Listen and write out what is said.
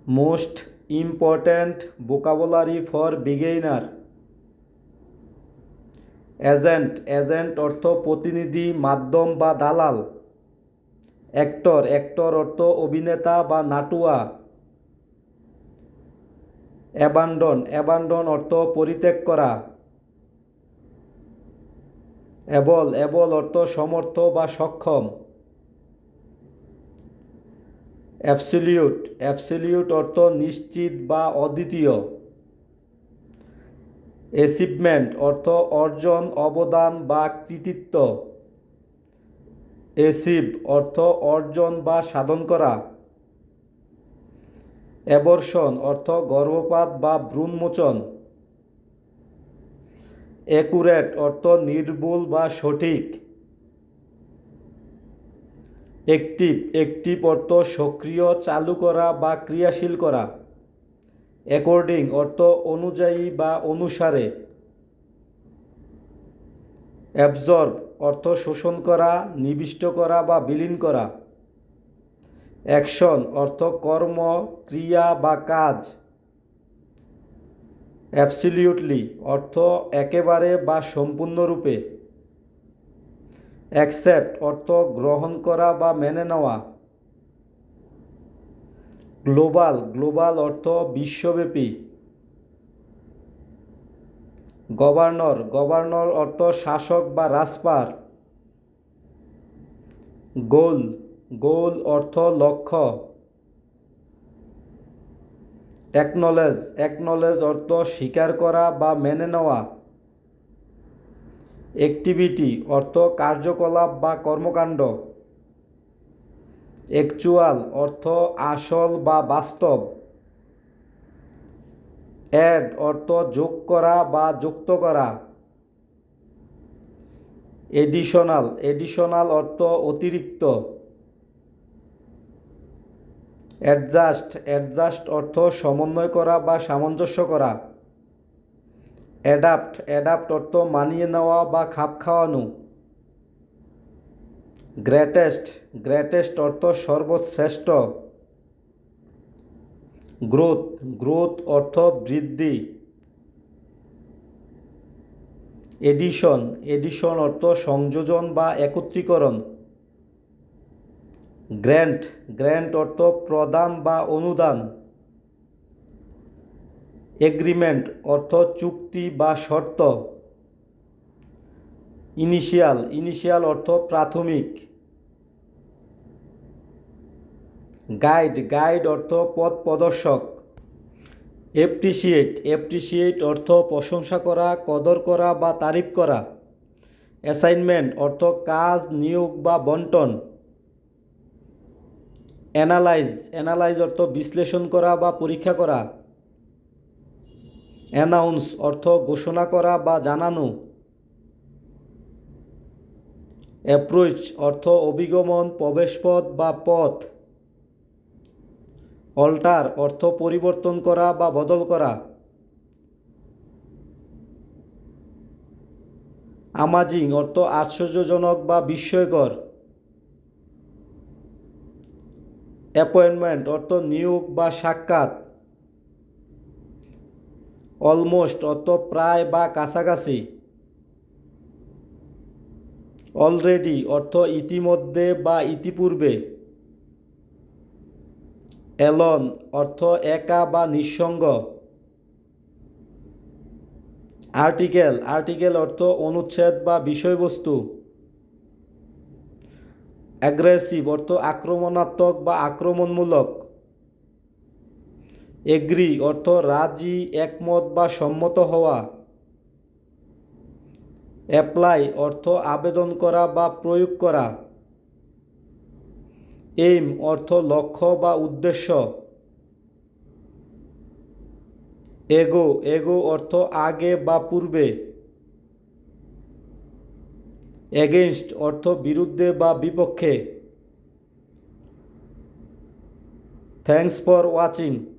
Most important vocabulary for beginner. Agent, agent অর্থ প্রতিনিধি, মাধ্যম বা দালাল। অ্যাক্টর, অ্যাক্টর অর্থ অভিনেতা বা নাটুয়া। অ্যাবান্ডন, অ্যাবান্ডন অর্থ পরিত্যাগ করা। অ্যাবল, অ্যাবল অর্থ সমর্থ বা সক্ষম। অ্যাবসলিউট, অ্যাবসলিউট অর্থ নিশ্চিত বা অদ্বিতীয়। অ্যাচিভমেন্ট অর্থ অর্জন, অবদান বা কৃতিত্ব। অ্যাচিভ অর্থ অর্জন বা সাধন করা। অ্যাবর্শন অর্থ গর্ভপাত বা ভ্রূণমোচন। অ্যাকুরেট অর্থ নির্ভুল বা সঠিক। অ্যাক্টিভ, অ্যাক্টিভ অর্থ সক্রিয়, চালু করা বা ক্রিয়াশীল করা। অ্যাকর্ডিং অর্থ অনুযায়ী বা অনুসারে। অ্যাবজর্ব অর্থ শোষণ করা, নিবিষ্ট করা বা বিলীন করা। অ্যাকশন অর্থ কর্ম, ক্রিয়া বা কাজ। অ্যাবসলিউটলি অর্থ একেবারে বা সম্পূর্ণরূপে। অ্যাকসেপ্ট অর্থ গ্রহণ করা বা মেনে নেওয়া। গ্লোবাল, গ্লোবাল অর্থ বিশ্বব্যাপী। গভর্নর, গভর্নর অর্থ শাসক বা রাজপার। গোল, গোল অর্থ লক্ষ্য। অ্যাকনলেজ, অ্যাকনলেজ অর্থ স্বীকার করা বা মেনে নেওয়া। অ্যাক্টিভিটি অর্থ কার্যকলাপ বা কর্মকাণ্ড। অ্যাকচুয়াল অর্থ আসল বা বাস্তব। অ্যাড অর্থ যোগ করা বা যুক্ত করা। এডিশনাল, এডিশনাল অর্থ অতিরিক্ত। অ্যাডজাস্ট, অ্যাডজাস্ট অর্থ সমন্বয় করা বা সামঞ্জস্য করা। অ্যাডাপ্ট, অ্যাডাপ্ট অর্থ মানিয়ে নেওয়া বা খাপ খাওয়ানো। গ্রেটেস্ট, গ্রেটেস্ট অর্থ সর্বশ্রেষ্ঠ। গ্রোথ, গ্রোথ অর্থ বৃদ্ধি। এডিশন, এডিশন অর্থ সংযোজন বা একত্রীকরণ। গ্র্যান্ট, গ্র্যান্ট অর্থ প্রদান বা অনুদান। এগ্রিমেন্ট অর্থ চুক্তি বা শর্ত। ইনিশিয়াল, ইনিশিয়াল অর্থ প্রাথমিক। গাইড, গাইড অর্থ পথ প্রদর্শক। অ্যাপ্রিসিয়েট, অ্যাপ্রিসিয়েট অর্থ প্রশংসা করা, কদর করা বা তারিফ করা। অ্যাসাইনমেন্ট অর্থ কাজ, নিয়োগ বা বন্টন। অ্যানালাইজ, অ্যানালাইজ অর্থ বিশ্লেষণ করা বা পরীক্ষা করা। অ্যানাউন্স অর্থ ঘোষণা করা বা জানানো। অ্যাপ্রোচ অর্থ অভিগমন, প্রবেশপথ বা পথ। অল্টার অর্থ পরিবর্তন করা বা বদল করা। আমাজিং অর্থ আশ্চর্যজনক বা বিস্ময়কর। অ্যাপয়েন্টমেন্ট অর্থ নিয়োগ বা সাক্ষাৎ। অলমোস্ট অর্থ প্রায় বা কাছাকাছি। অলরেডি অর্থ ইতিমধ্যে বা ইতিপূর্বে। অ্যালন অর্থ একা বা নিঃসঙ্গ। আর্টিকেল, আর্টিকেল অর্থ অনুচ্ছেদ বা বিষয়বস্তু। অ্যাগ্রেসিভ অর্থ আক্রমণাত্মক বা আক্রমণমূলক। এগ্রি অর্থ রাজি, একমত বা সম্মত হওয়া। অ্যাপ্লাই অর্থ আবেদন করা বা প্রয়োগ করা। এইম অর্থ লক্ষ্য বা উদ্দেশ্য। এগো, এগো অর্থ আগে বা পূর্বে। এগেইনস্ট অর্থ বিরুদ্ধে বা বিপক্ষে। Thanks for watching.